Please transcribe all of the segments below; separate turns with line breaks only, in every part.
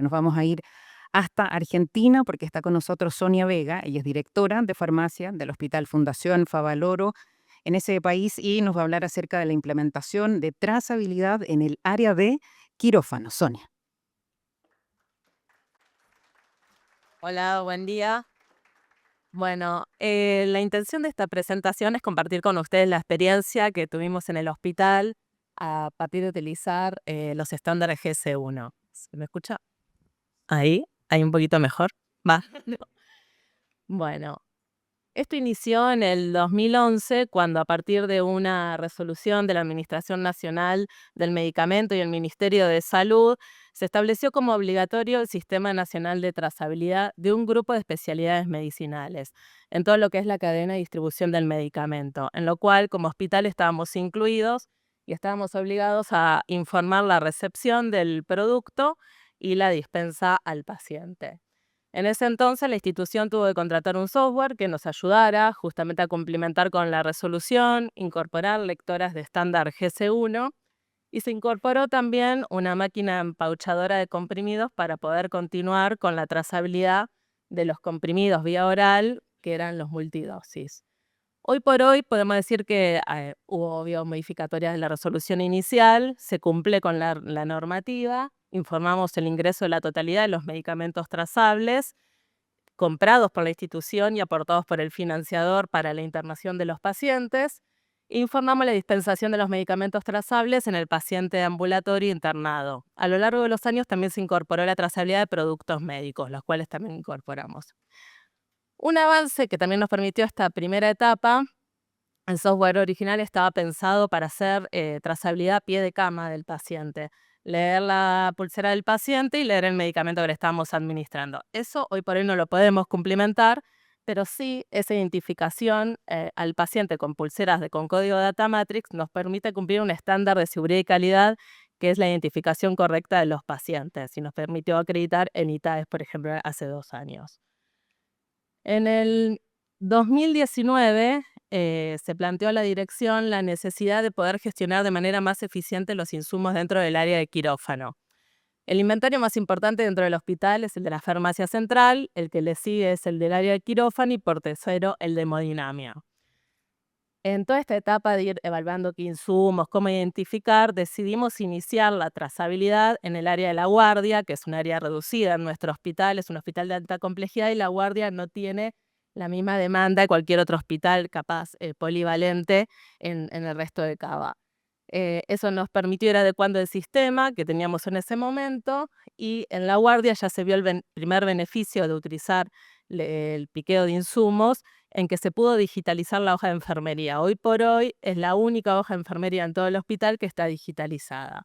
Nos vamos a ir hasta Argentina porque está con nosotros Sonia Vega. Ella es directora de farmacia del Hospital Fundación Favaloro en ese país y nos va a hablar acerca de la implementación de trazabilidad en el área de quirófano. Sonia.
Hola, buen día. Bueno, la intención de esta presentación es compartir con ustedes la experiencia que tuvimos en el hospital a partir de utilizar los estándares GS1. ¿Se me escucha? Ahí, ahí un poquito mejor. Va. Bueno, esto inició en el 2011, cuando a partir de una resolución de la Administración Nacional del Medicamento y el Ministerio de Salud, se estableció como obligatorio el Sistema Nacional de Trazabilidad de un grupo de especialidades medicinales en todo lo que es la cadena de distribución del medicamento, en lo cual como hospital estábamos incluidos y estábamos obligados a informar la recepción del producto y la dispensa al paciente. En ese entonces la institución tuvo que contratar un software que nos ayudara justamente a complementar con la resolución, incorporar lectoras de estándar GC1 y se incorporó también una máquina empauchadora de comprimidos para poder continuar con la trazabilidad de los comprimidos vía oral, que eran los multidosis. Hoy por hoy podemos decir que hubo obvio modificatorias de la resolución inicial, se cumple con la normativa, informamos el ingreso de la totalidad de los medicamentos trazables comprados por la institución y aportados por el financiador para la internación de los pacientes. Informamos la dispensación de los medicamentos trazables en el paciente ambulatorio internado. A lo largo de los años también se incorporó la trazabilidad de productos médicos, los cuales también incorporamos. Un avance que también nos permitió esta primera etapa, el software original estaba pensado para hacer trazabilidad a pie de cama del paciente, leer la pulsera del paciente y leer el medicamento que le estamos administrando. Eso hoy por hoy no lo podemos cumplimentar, pero sí esa identificación al paciente con pulseras con código Data Matrix nos permite cumplir un estándar de seguridad y calidad que es la identificación correcta de los pacientes y nos permitió acreditar en ITAES, por ejemplo, hace 2 años. En el 2019 se planteó a la dirección la necesidad de poder gestionar de manera más eficiente los insumos dentro del área de quirófano. El inventario más importante dentro del hospital es el de la farmacia central, el que le sigue es el del área de quirófano y por tercero el de hemodinamia. En toda esta etapa de ir evaluando qué insumos, cómo identificar, decidimos iniciar la trazabilidad en el área de la guardia, que es un área reducida en nuestro hospital, es un hospital de alta complejidad y la guardia no tiene la misma demanda de cualquier otro hospital capaz polivalente en el resto de Cava. Eso nos permitió ir adecuando el sistema que teníamos en ese momento y en la guardia ya se vio el primer beneficio de utilizar el piqueo de insumos en que se pudo digitalizar la hoja de enfermería. Hoy por hoy es la única hoja de enfermería en todo el hospital que está digitalizada.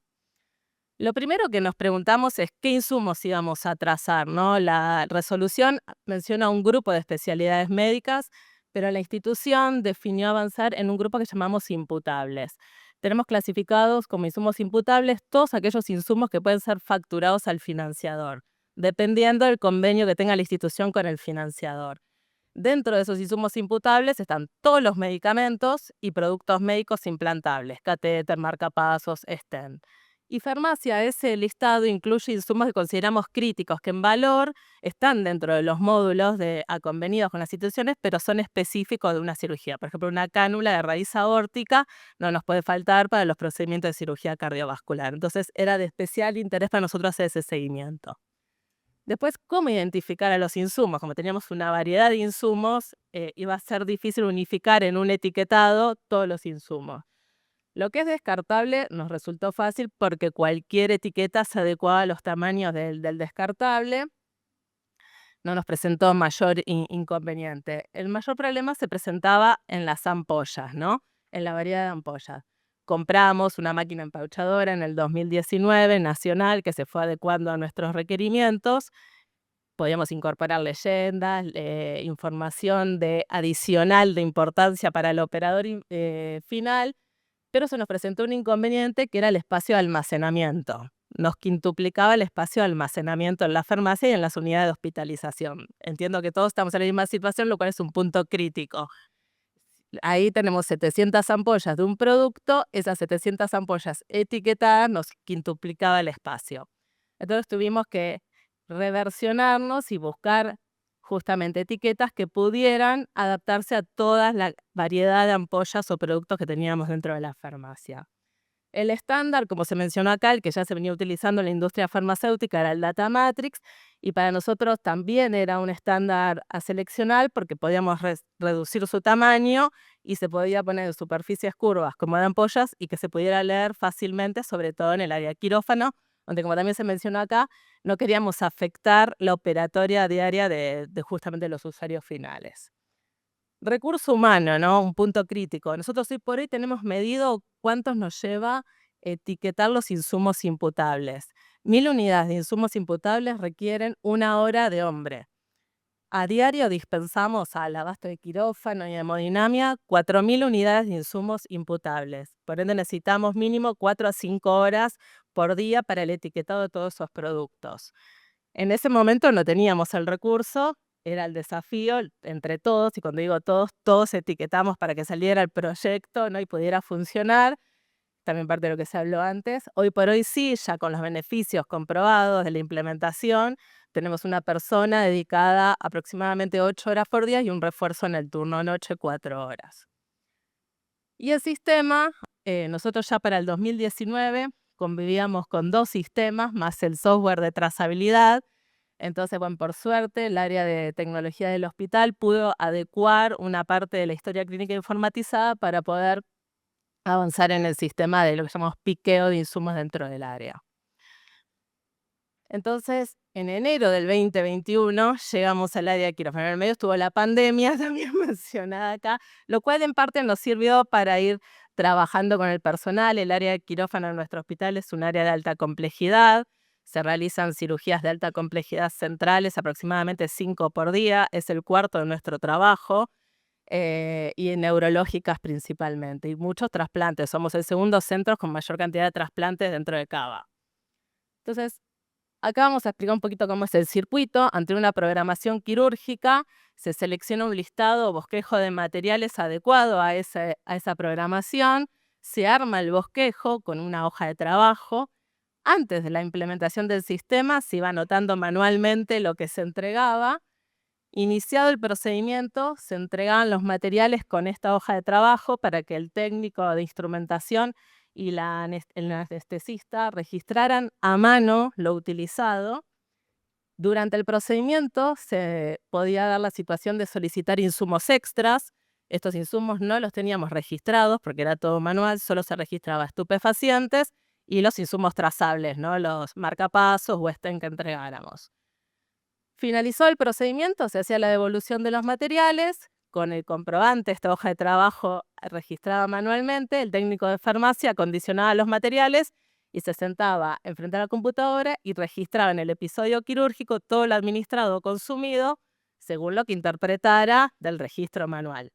Lo primero que nos preguntamos es qué insumos íbamos a trazar, ¿no? La resolución menciona un grupo de especialidades médicas, pero la institución definió avanzar en un grupo que llamamos imputables. Tenemos clasificados como insumos imputables todos aquellos insumos que pueden ser facturados al financiador, dependiendo del convenio que tenga la institución con el financiador. Dentro de esos insumos imputables están todos los medicamentos y productos médicos implantables, catéter, marcapasos, stent. Y farmacia, ese listado incluye insumos que consideramos críticos, que en valor están dentro de los módulos convenidos con las instituciones, pero son específicos de una cirugía. Por ejemplo, una cánula de raíz aórtica no nos puede faltar para los procedimientos de cirugía cardiovascular. Entonces, era de especial interés para nosotros hacer ese seguimiento. Después, ¿cómo identificar a los insumos? Como teníamos una variedad de insumos, iba a ser difícil unificar en un etiquetado todos los insumos. Lo que es descartable nos resultó fácil porque cualquier etiqueta se adecuaba a los tamaños del descartable. No nos presentó mayor inconveniente. El mayor problema se presentaba en las ampollas, ¿no? En la variedad de ampollas. Compramos una máquina empauchadora en el 2019 nacional que se fue adecuando a nuestros requerimientos. Podíamos incorporar leyendas, información adicional de importancia para el operador final, pero se nos presentó un inconveniente que era el espacio de almacenamiento. Nos quintuplicaba el espacio de almacenamiento en la farmacia y en las unidades de hospitalización. Entiendo que todos estamos en la misma situación, lo cual es un punto crítico. Ahí tenemos 700 ampollas de un producto, esas 700 ampollas etiquetadas nos quintuplicaba el espacio. Entonces tuvimos que reversionarnos y buscar justamente etiquetas que pudieran adaptarse a toda la variedad de ampollas o productos que teníamos dentro de la farmacia. El estándar, como se mencionó acá, el que ya se venía utilizando en la industria farmacéutica, era el Data Matrix, y para nosotros también era un estándar a seleccionar porque podíamos reducir su tamaño y se podía poner en superficies curvas como de ampollas y que se pudiera leer fácilmente, sobre todo en el área de quirófano, donde, como también se mencionó acá, no queríamos afectar la operatoria diaria de justamente los usuarios finales. Recurso humano, ¿no? Un punto crítico. Nosotros hoy por hoy tenemos medido cuántos nos lleva etiquetar los insumos imputables. 1000 unidades de insumos imputables requieren 1 hora de hombre. A diario dispensamos al abasto de quirófano y hemodinamia 4000 unidades de insumos imputables. Por ende necesitamos mínimo 4 a 5 horas por día para el etiquetado de todos esos productos. En ese momento no teníamos el recurso, era el desafío entre todos, y cuando digo todos, todos etiquetamos para que saliera el proyecto, ¿no? Y pudiera funcionar, también parte de lo que se habló antes. Hoy por hoy sí, ya con los beneficios comprobados de la implementación, tenemos una persona dedicada aproximadamente 8 horas por día y un refuerzo en el turno noche 4 horas. Y el sistema, nosotros ya para el 2019 convivíamos con 2 sistemas más el software de trazabilidad. Entonces, bueno, por suerte, el área de tecnología del hospital pudo adecuar una parte de la historia clínica informatizada para poder avanzar en el sistema de lo que llamamos piqueo de insumos dentro del área. Entonces, en enero del 2021 llegamos al área de quirófano. En el medio estuvo la pandemia, también mencionada acá, lo cual en parte nos sirvió para ir trabajando con el personal. El área de quirófano en nuestro hospital es un área de alta complejidad. Se realizan cirugías de alta complejidad centrales, aproximadamente 5 por día. Es el cuarto de nuestro trabajo. Y neurológicas principalmente. Y muchos trasplantes. Somos el segundo centro con mayor cantidad de trasplantes dentro de Cava. Entonces, acá vamos a explicar un poquito cómo es el circuito. Ante una programación quirúrgica, se selecciona un listado o bosquejo de materiales adecuado a esa programación. Se arma el bosquejo con una hoja de trabajo. Antes de la implementación del sistema, se iba anotando manualmente lo que se entregaba. Iniciado el procedimiento, se entregaban los materiales con esta hoja de trabajo para que el técnico de instrumentación y el anestesista registraran a mano lo utilizado. Durante el procedimiento se podía dar la situación de solicitar insumos extras. Estos insumos no los teníamos registrados porque era todo manual, solo se registraba estupefacientes y los insumos trazables, ¿no? Los marcapasos o estén que entregáramos. Finalizó el procedimiento, se hacía la devolución de los materiales con el comprobante, esta hoja de trabajo registrada manualmente. El técnico de farmacia acondicionaba los materiales y se sentaba enfrente a la computadora y registraba en el episodio quirúrgico todo lo administrado o consumido según lo que interpretara del registro manual.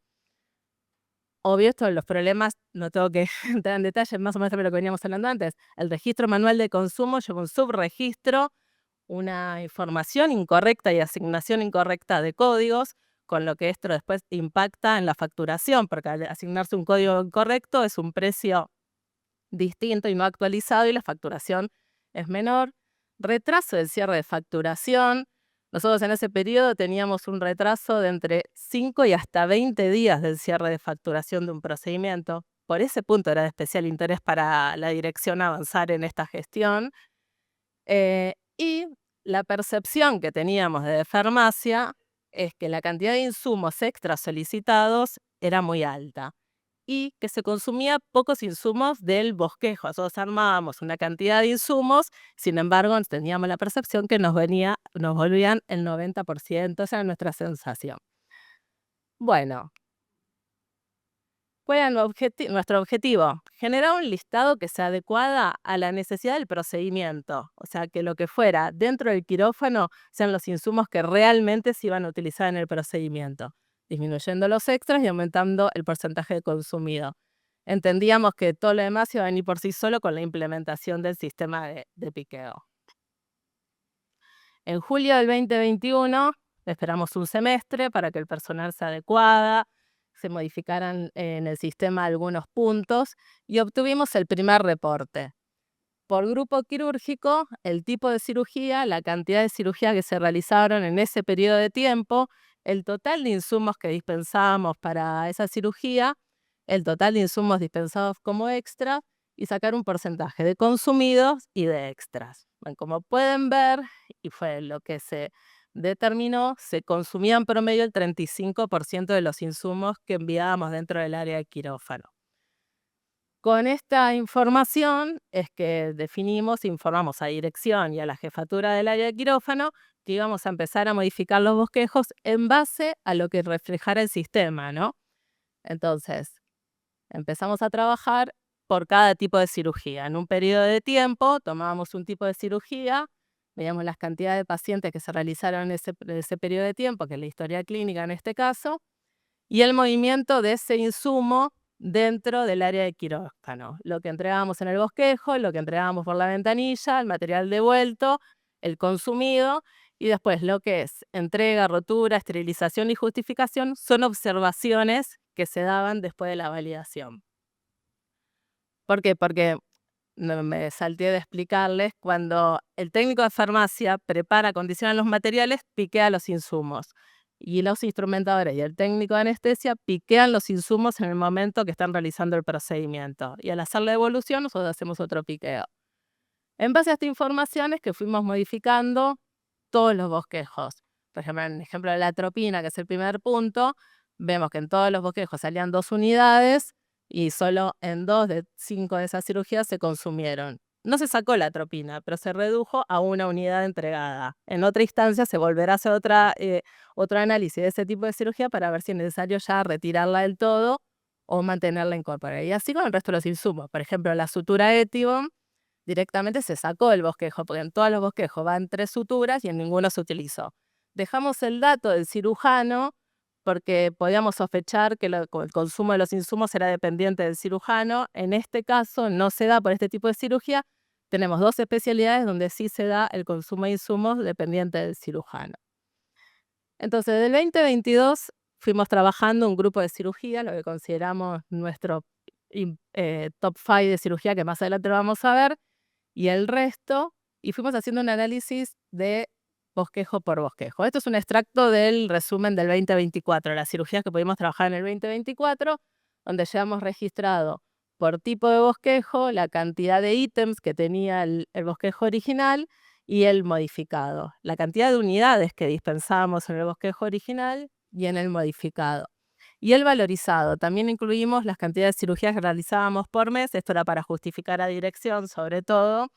Obvio, esto de los problemas, no tengo que entrar en detalle, más o menos de lo que veníamos hablando antes. El registro manual de consumo lleva un subregistro, una información incorrecta y asignación incorrecta de códigos, con lo que esto después impacta en la facturación, porque al asignarse un código incorrecto es un precio distinto y no actualizado y la facturación es menor. Retraso del cierre de facturación. Nosotros en ese periodo teníamos un retraso de entre 5 y hasta 20 días del cierre de facturación de un procedimiento. Por ese punto era de especial interés para la dirección avanzar en esta gestión. Y la percepción que teníamos de farmacia es que la cantidad de insumos extras solicitados era muy alta y que se consumía pocos insumos del bosquejo. Nosotros armábamos una cantidad de insumos, sin embargo, teníamos la percepción que nos volvían el 90%, esa era nuestra sensación. Bueno, ¿cuál era nuestro objetivo? Generar un listado que se adecuara a la necesidad del procedimiento, o sea, que lo que fuera dentro del quirófano sean los insumos que realmente se iban a utilizar en el procedimiento, disminuyendo los extras y aumentando el porcentaje de consumido. Entendíamos que todo lo demás iba a venir por sí solo con la implementación del sistema de piqueo. En julio del 2021 esperamos un semestre para que el personal se adecuara, se modificaran en el sistema algunos puntos y obtuvimos el primer reporte. por grupo quirúrgico, el tipo de cirugía, la cantidad de cirugía que se realizaron en ese periodo de tiempo, el total de insumos que dispensábamos para esa cirugía, el total de insumos dispensados como extra y sacar un porcentaje de consumidos y de extras. Bueno, como pueden ver, y fue lo que se determinó, se consumía en promedio el 35% de los insumos que enviábamos dentro del área de quirófano. Con esta información es que definimos, informamos a dirección y a la jefatura del área de quirófano que íbamos a empezar a modificar los bosquejos en base a lo que reflejara el sistema, ¿no? Entonces, empezamos a trabajar por cada tipo de cirugía. En un periodo de tiempo tomábamos un tipo de cirugía, veíamos las cantidades de pacientes que se realizaron en ese periodo de tiempo, que es la historia clínica en este caso, y el movimiento de ese insumo dentro del área de quirófano. Lo que entregábamos en el bosquejo, lo que entregábamos por la ventanilla, el material devuelto, el consumido, y después lo que es entrega, rotura, esterilización y justificación son observaciones que se daban después de la validación. ¿Por qué? Porque no me salté de explicarles, cuando el técnico de farmacia prepara, acondiciona los materiales, piquea los insumos. Y los instrumentadores y el técnico de anestesia piquean los insumos en el momento que están realizando el procedimiento. Y al hacer la devolución, nosotros hacemos otro piqueo. En base a esta información es que fuimos modificando todos los bosquejos. Por ejemplo, en el ejemplo de la atropina, que es el primer punto, vemos que en todos los bosquejos salían 2 unidades y solo en 2 de 5 de esas cirugías se consumieron. No se sacó la atropina, pero se redujo a 1 unidad entregada. En otra instancia se volverá a hacer otro análisis de ese tipo de cirugía para ver si es necesario ya retirarla del todo o mantenerla incorporada. Y así con el resto de los insumos. Por ejemplo, la sutura Etivom directamente se sacó el bosquejo, porque en todos los bosquejos van 3 suturas y en ninguno se utilizó. Dejamos el dato del cirujano porque podíamos sospechar que el consumo de los insumos era dependiente del cirujano. En este caso no se da por este tipo de cirugía. Tenemos 2 especialidades donde sí se da el consumo de insumos dependiente del cirujano. Entonces, del 2022 fuimos trabajando un grupo de cirugía, lo que consideramos nuestro top 5 de cirugía, que más adelante lo vamos a ver, y el resto, y fuimos haciendo un análisis de bosquejo por bosquejo. Esto es un extracto del resumen del 2024, las cirugías que pudimos trabajar en el 2024, donde ya hemos registrado por tipo de bosquejo la cantidad de ítems que tenía el bosquejo original y el modificado, la cantidad de unidades que dispensábamos en el bosquejo original y en el modificado. Y el valorizado, también incluimos las cantidades de cirugías que realizábamos por mes, esto era para justificar a dirección, sobre todo,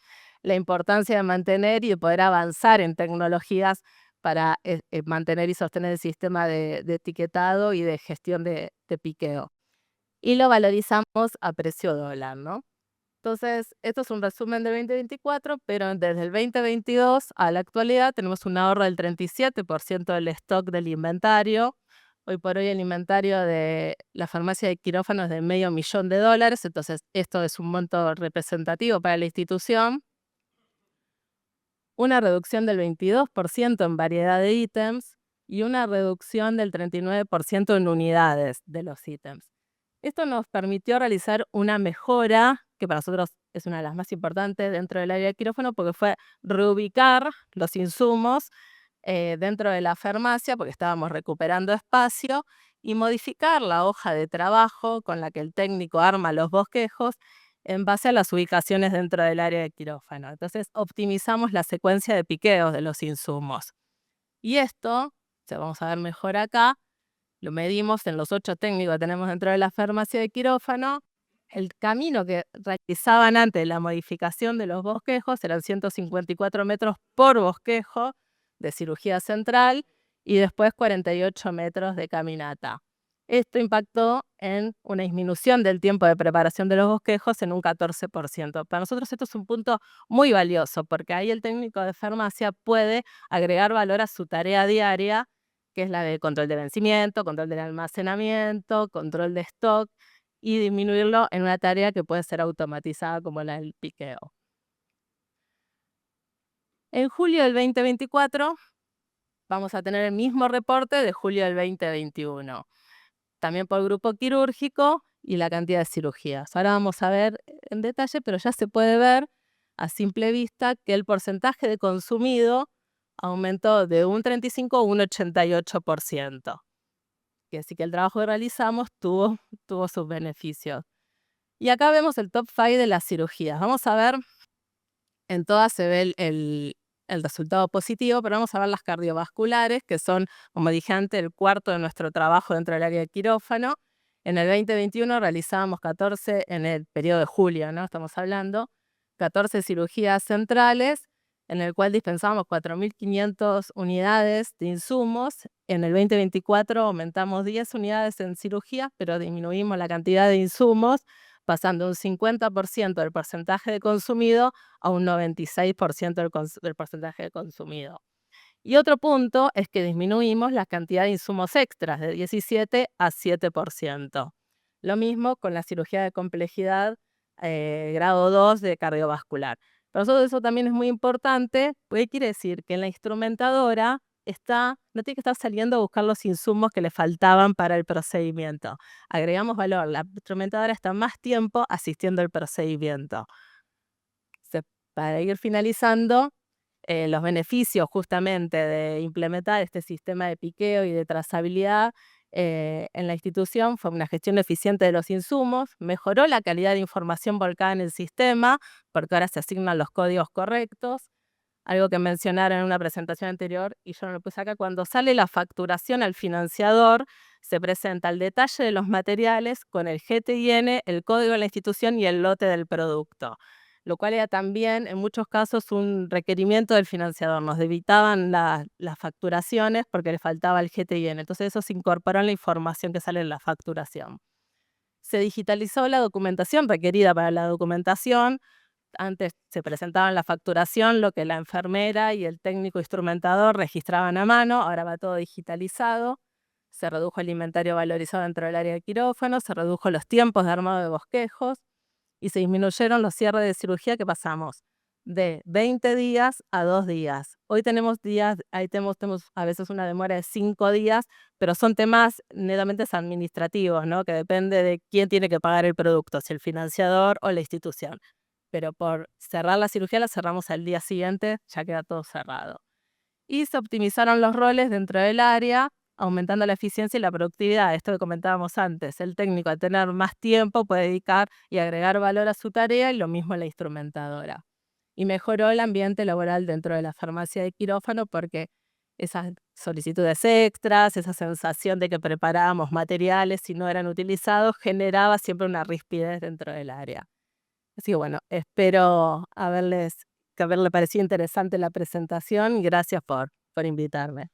la importancia de mantener y de poder avanzar en tecnologías para mantener y sostener el sistema de etiquetado y de gestión de piqueo. Y lo valorizamos a precio dólar, ¿no? Entonces, esto es un resumen del 2024, pero desde el 2022 a la actualidad tenemos un ahorro del 37% del stock del inventario. Hoy por hoy el inventario de la farmacia de quirófano es de $500,000, entonces esto es un monto representativo para la institución. Una reducción del 22% en variedad de ítems y una reducción del 39% en unidades de los ítems. Esto nos permitió realizar una mejora, que para nosotros es una de las más importantes dentro del área de quirófano, porque fue reubicar los insumos dentro de la farmacia, porque estábamos recuperando espacio, y modificar la hoja de trabajo con la que el técnico arma los bosquejos en base a las ubicaciones dentro del área de quirófano. Entonces optimizamos la secuencia de piqueos de los insumos. Y esto, se vamos a ver mejor acá, lo medimos en los 8 técnicos que tenemos dentro de la farmacia de quirófano. El camino que realizaban antes de la modificación de los bosquejos eran 154 metros por bosquejo de cirugía central y después 48 metros de caminata. Esto impactó en una disminución del tiempo de preparación de los bosquejos en un 14%. Para nosotros esto es un punto muy valioso porque ahí el técnico de farmacia puede agregar valor a su tarea diaria, que es la de control de vencimiento, control del almacenamiento, control de stock, y disminuirlo en una tarea que puede ser automatizada como la del piqueo. En julio del 2024 vamos a tener el mismo reporte de julio del 2021, también por grupo quirúrgico y la cantidad de cirugías. Ahora vamos a ver en detalle, pero ya se puede ver a simple vista que el porcentaje de consumido aumentó de un 35 a un 88%. Que sí que el trabajo que realizamos tuvo sus beneficios. Y acá vemos el top 5 de las cirugías. Vamos a ver, en todas se ve el resultado positivo, pero vamos a ver las cardiovasculares, que son, como dije antes, el cuarto de nuestro trabajo dentro del área de quirófano. En el 2021 realizábamos 14, en el periodo de julio, ¿no? Estamos hablando, 14 cirugías centrales, en el cual dispensábamos 4.500 unidades de insumos. En el 2024 aumentamos 10 unidades en cirugía, pero disminuimos la cantidad de insumos, pasando un 50% del porcentaje de consumido a un 96% del porcentaje de consumido. Y otro punto es que disminuimos la cantidad de insumos extras de 17 a 7%. Lo mismo con la cirugía de complejidad grado 2 de cardiovascular. Para nosotros eso también es muy importante, porque quiere decir que en la instrumentadora no tiene que estar saliendo a buscar los insumos que le faltaban para el procedimiento. Agregamos valor, la instrumentadora está más tiempo asistiendo al procedimiento. Para ir finalizando, los beneficios justamente de implementar este sistema de piqueo y de trazabilidad en la institución fue una gestión eficiente de los insumos, mejoró la calidad de información volcada en el sistema, porque ahora se asignan los códigos correctos, algo que mencionaron en una presentación anterior y yo no lo puse acá. Cuando sale la facturación al financiador, se presenta el detalle de los materiales con el GTIN, el código de la institución y el lote del producto, lo cual era también en muchos casos un requerimiento del financiador. Nos debitaban las facturaciones porque le faltaba el GTIN, entonces eso se incorporó en la información que sale en la facturación. Se digitalizó la documentación requerida para la documentación. Antes se presentaba en la facturación lo que la enfermera y el técnico instrumentador registraban a mano, ahora va todo digitalizado. Se redujo el inventario valorizado dentro del área de quirófano, se redujo los tiempos de armado de bosquejos y se disminuyeron los cierres de cirugía, que pasamos de 20 días a 2 días. Hoy tenemos días, ahí tenemos a veces una demora de 5 días, pero son temas netamente administrativos, ¿no? Que depende de quién tiene que pagar el producto, si el financiador o la institución. Pero por cerrar la cirugía la cerramos al día siguiente, ya queda todo cerrado. Y se optimizaron los roles dentro del área, aumentando la eficiencia y la productividad. Esto que comentábamos antes, el técnico al tener más tiempo puede dedicar y agregar valor a su tarea y lo mismo la instrumentadora. Y mejoró el ambiente laboral dentro de la farmacia de quirófano porque esas solicitudes extras, esa sensación de que preparábamos materiales y no eran utilizados, generaba siempre una rispidez dentro del área. Así que bueno, espero que haberle parecido interesante la presentación y gracias por invitarme.